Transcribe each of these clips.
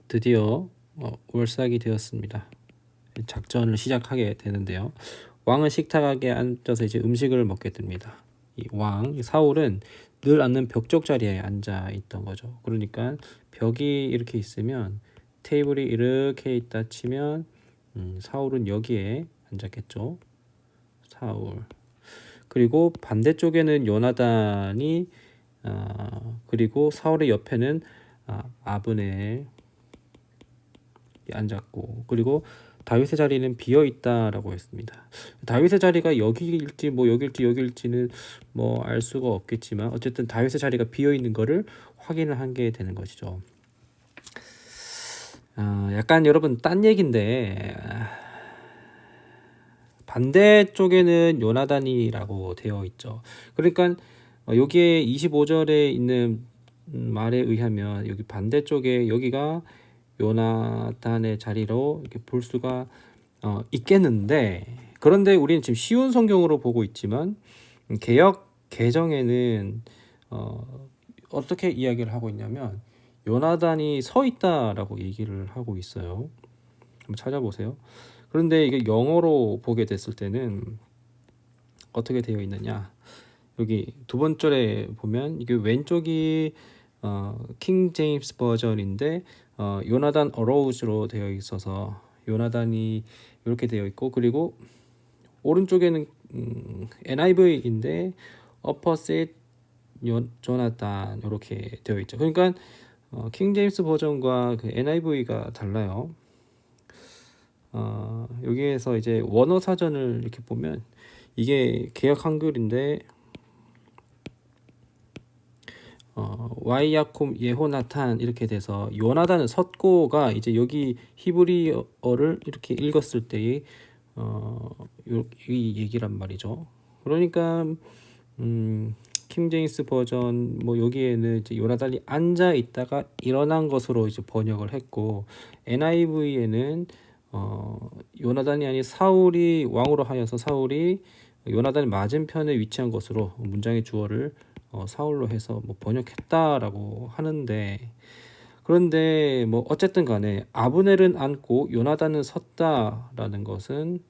드디어 월삭이 되었습니다. 작전을 시작하게 되는데요. 왕은 식탁에 앉아서 이제 음식을 먹게 됩니다. 이 왕, 사울은 늘 앉는 벽쪽 자리에 앉아 있던 거죠. 그러니까 벽이 이렇게 있으면 테이블이 이렇게 있다 치면 사울은 여기에 앉았겠죠. 사울. 그리고 반대쪽에는 요나단이 그리고 사울의 옆에는 아브넬 앉았고, 그리고 다윗의 자리는 비어 있다라고 했습니다. 다윗의 자리가 여기일지 뭐 여기일지는 뭐 알 수가 없겠지만 어쨌든 다윗의 자리가 비어 있는 거를 확인을 한 게 되는 것이죠. 약간 여러분 딴 얘긴데 반대쪽에는 요나단이라고 되어 있죠. 그러니까 여기에 25절에 있는 말에 의하면 여기 반대쪽에 여기가 요나단의 자리로 이렇게 볼 수가 있겠는데, 그런데 우리는 지금 쉬운 성경으로 보고 있지만 개역 개정에는 어떻게 이야기를 하고 있냐면 요나단이 서 있다라고 얘기를 하고 있어요. 한번 찾아보세요. 그런데 이게 영어로 보게 됐을 때는 어떻게 되어 있느냐, 여기 두 번째에 보면 이게 왼쪽이 킹 제임스 버전인데 요나단 어로우즈로 되어 있어서 요나단이 이렇게 되어 있고, 그리고 오른쪽에는 NIV인데 어퍼셋 조나단 이렇게 되어 있죠. 그러니까 킹 제임스 버전과 그 NIV가 달라요. 여기에서 이제 원어 사전을 이렇게 보면 이게 개역 한글인데 와이야콤 예호나탄 이렇게 돼서 요나단은 섰고가 이제 여기 히브리어를 이렇게 읽었을 때의 이 얘기란 말이죠. 그러니까 킹 제임스 버전 뭐 여기에는 이제 요나단이 앉아 있다가 일어난 것으로 이제 번역을 했고, NIV에는 요나단이 아닌 사울이 왕으로 하여서 사울이 요나단의 맞은편에 위치한 것으로 문장의 주어를 사울로 해서 뭐 번역했다라고 하는데, 그런데 뭐 어쨌든 간에 아브넬은 앉고 요나단은 섰다라는 것은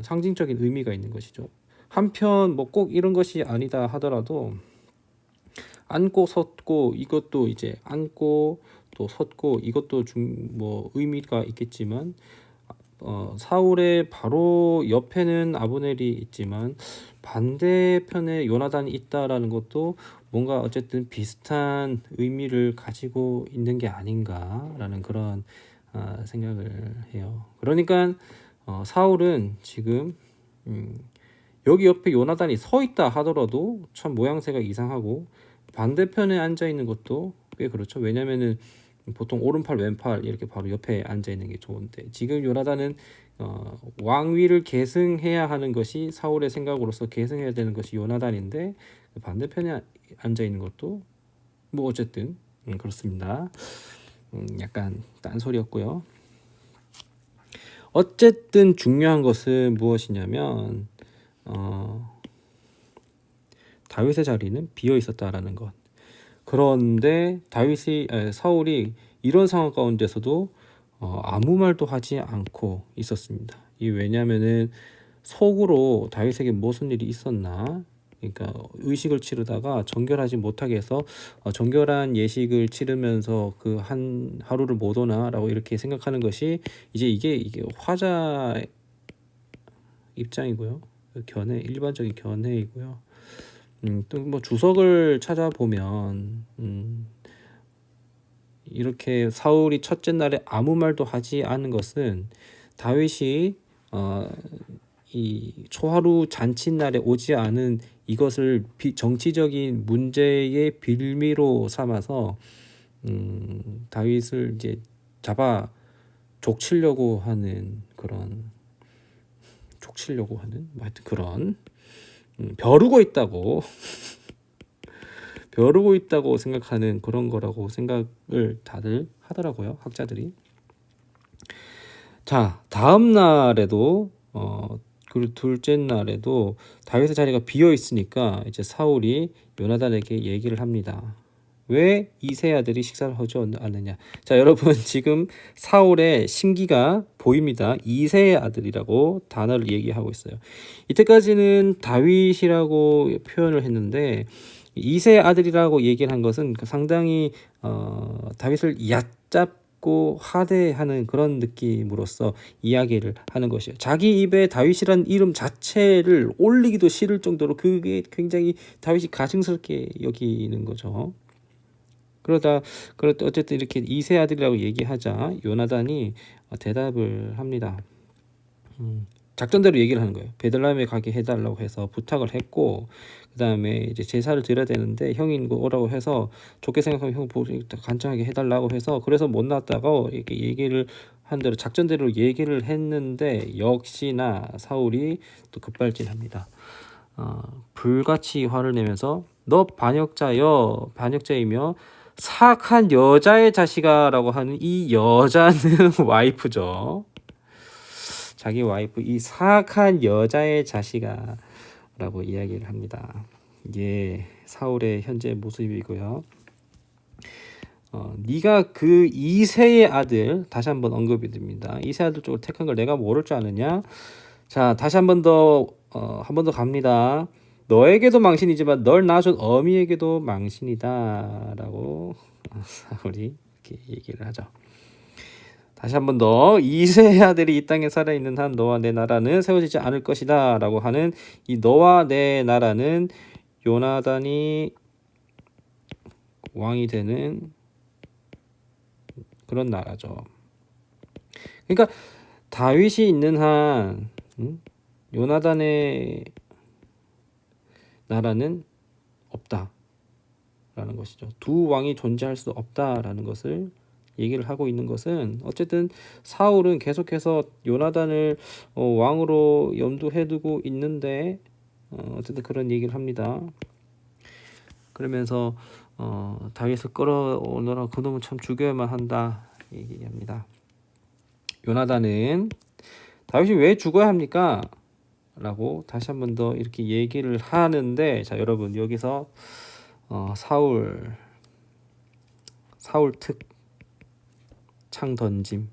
상징적인 의미가 있는 것이죠. 한편 뭐 꼭 이런 것이 아니다 하더라도 앉고 섰고 이것도 이제 앉고 또 섰고 이것도 뭐 의미가 있겠지만 사울의 바로 옆에는 아브넬이 있지만 반대편에 요나단이 있다라는 것도 뭔가 어쨌든 비슷한 의미를 가지고 있는 게 아닌가라는 그런 생각을 해요. 그러니까 사울은 지금 여기 옆에 요나단이 서 있다 하더라도 참 모양새가 이상하고, 반대편에 앉아 있는 것도 꽤 그렇죠. 왜냐면은 보통 오른팔 왼팔 이렇게 바로 옆에 앉아 있는 게 좋은데, 지금 요나단은 왕위를 계승해야 하는 것이 사울의 생각으로서 계승해야 되는 것이 요나단인데 반대편에 앉아 있는 것도 뭐 어쨌든 그렇습니다. 약간 딴소리였고요. 어쨌든 중요한 것은 무엇이냐면 다윗의 자리는 비어 있었다라는 것. 그런데 사울이 이런 상황 가운데서도 아무 말도 하지 않고 있었습니다. 이 왜냐면은 속으로 다윗에게 무슨 일이 있었나, 그러니까 의식을 치르다가 정결하지 못하게 해서 정결한 예식을 치르면서 그 한 하루를 못 오나라고 이렇게 생각하는 것이 이게 화자 입장이고요. 견해, 일반적인 견해이고요. 또 뭐 주석을 찾아보면 이렇게 사울이 첫째 날에 아무 말도 하지 않은 것은 다윗이 이 초하루 잔칫날에 오지 않은 이것을 정치적인 문제의 빌미로 삼아서 다윗을 이제 잡아 족치려고 하는 뭐 하여튼 그런 벼르고 있다고 생각하는 그런 거라고 생각을 다들 하더라고요, 학자들이. 자, 다음 날에도 그리고 둘째 날에도 다윗의 자리가 비어 있으니까 이제 사울이 요나단에게 얘기를 합니다. 왜 이세 아들이 식사를 하지 않느냐. 자, 여러분 지금 사울의 심기가 보입니다. 이세의 아들이라고 단어를 얘기하고 있어요. 이때까지는 다윗이라고 표현을 했는데 이세의 아들이라고 얘기를 한 것은 상당히 다윗을 얕잡고 하대하는 그런 느낌으로써 이야기를 하는 것이에요. 자기 입에 다윗이라는 이름 자체를 올리기도 싫을 정도로 그게 굉장히 다윗이 가증스럽게 여기는 거죠. 그러다 어쨌든 이렇게 이세 아들이라고 얘기하자 요나단이 대답을 합니다. 작전대로 얘기를 하는 거예요. 베들레헴에 가게 해달라고 해서 부탁을 했고, 그 다음에 이제 제사를 드려야 되는데 형이 오라고 해서 좋게 생각하면 형 간청하게 해달라고 해서 그래서 못 나왔다고 이렇게 얘기를 한 대로 작전대로 얘기를 했는데 역시나 사울이 또 급발진합니다. 불같이 화를 내면서 너 반역자이며 사악한 여자의 자식아라고 하는 이 여자는 와이프죠. 자기 와이프 이 사악한 여자의 자식아라고 이야기를 합니다. 이게 사울의 현재 모습이고요. 네가 그 이세의 아들 다시 한번 언급이 됩니다. 이세 아들 쪽을 택한 걸 내가 모를 줄 아느냐? 자, 다시 한 번 더 갑니다. 너에게도 망신이지만 널 낳아준 어미에게도 망신이다라고 사울이 이렇게 얘기를 하죠. 다시 한 번 더 이세의 아들이 이 땅에 살아있는 한 너와 내 나라는 세워지지 않을 것이다 라고 하는 이 너와 내 나라는 요나단이 왕이 되는 그런 나라죠. 그러니까 다윗이 있는 한 요나단의 나라는 없다라는 것이죠. 두 왕이 존재할 수 없다라는 것을 얘기를 하고 있는 것은 어쨌든 사울은 계속해서 요나단을 왕으로 염두해 두고 있는데 어쨌든 그런 얘기를 합니다. 그러면서 다윗을 끌어오느라 그놈은 참 죽여야만 한다 얘기합니다. 요나단은 다윗이 왜 죽어야 합니까? 라고 다시 한 번 더 이렇게 얘기를 하는데 자 여러분 여기서 사울 특 창 던짐.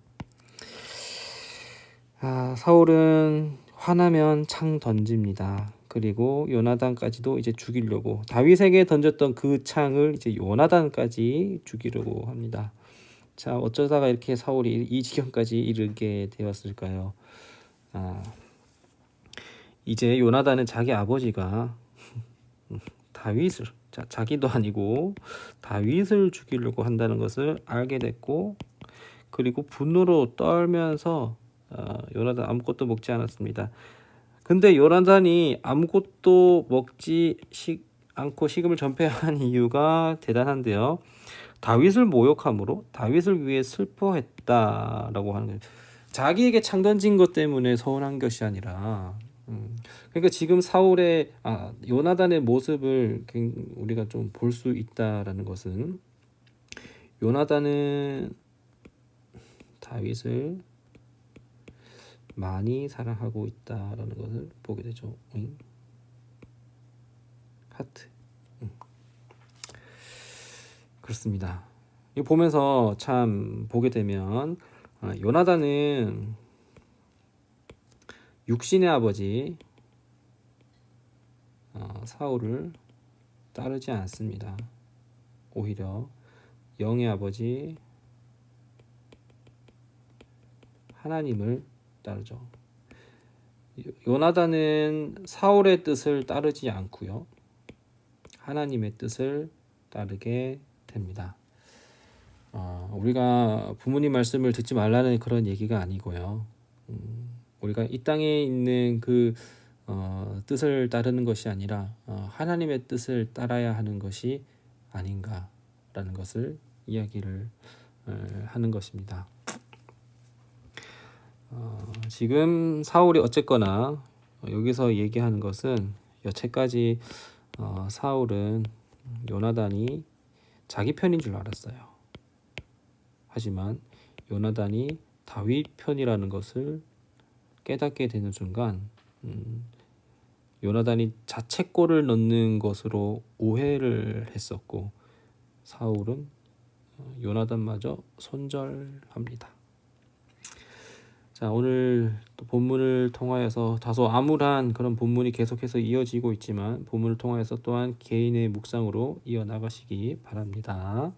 사울은 화나면 창 던집니다. 그리고 요나단까지도 이제 죽이려고 다윗에게 던졌던 그 창을 이제 요나단까지 죽이려고 합니다. 자 어쩌다가 이렇게 사울이 이 지경까지 이르게 되었을까요? 이제 요나단은 자기 아버지가 다윗을 자기도 아니고 다윗을 죽이려고 한다는 것을 알게 됐고 그리고 분노로 떨면서 요나단 아무것도 먹지 않았습니다. 근데 요나단이 아무것도 먹지 않고 식음을 전폐한 이유가 대단한데요. 다윗을 모욕함으로 다윗을 위해 슬퍼했다라고 하는 거예요. 자기에게 창 던진 것 때문에 서운한 것이 아니라 그러니까 지금 사울의 요나단의 모습을 우리가 좀 볼 수 있다라는 것은 요나단은 다윗을 많이 사랑하고 있다라는 것을 보게 되죠. 하트. 그렇습니다. 이거 보면서 참 보게 되면 요나단은 육신의 아버지 사울을 따르지 않습니다. 오히려 영의 아버지 하나님을 따르죠. 요나단은 사울의 뜻을 따르지 않고요. 하나님의 뜻을 따르게 됩니다. 우리가 부모님 말씀을 듣지 말라는 그런 얘기가 아니고요. 우리가 이 땅에 있는 그 뜻을 따르는 것이 아니라 하나님의 뜻을 따라야 하는 것이 아닌가라는 것을 이야기를 하는 것입니다. 지금 사울이 어쨌거나 여기서 얘기하는 것은 여태까지 사울은 요나단이 자기 편인 줄 알았어요. 하지만 요나단이 다윗 편이라는 것을 깨닫게 되는 순간 요나단이 자책골을 넣는 것으로 오해를 했었고 사울은 요나단마저 손절합니다. 자, 오늘 또 본문을 통하여서 다소 암울한 그런 본문이 계속해서 이어지고 있지만 본문을 통하여서 또한 개인의 묵상으로 이어나가시기 바랍니다.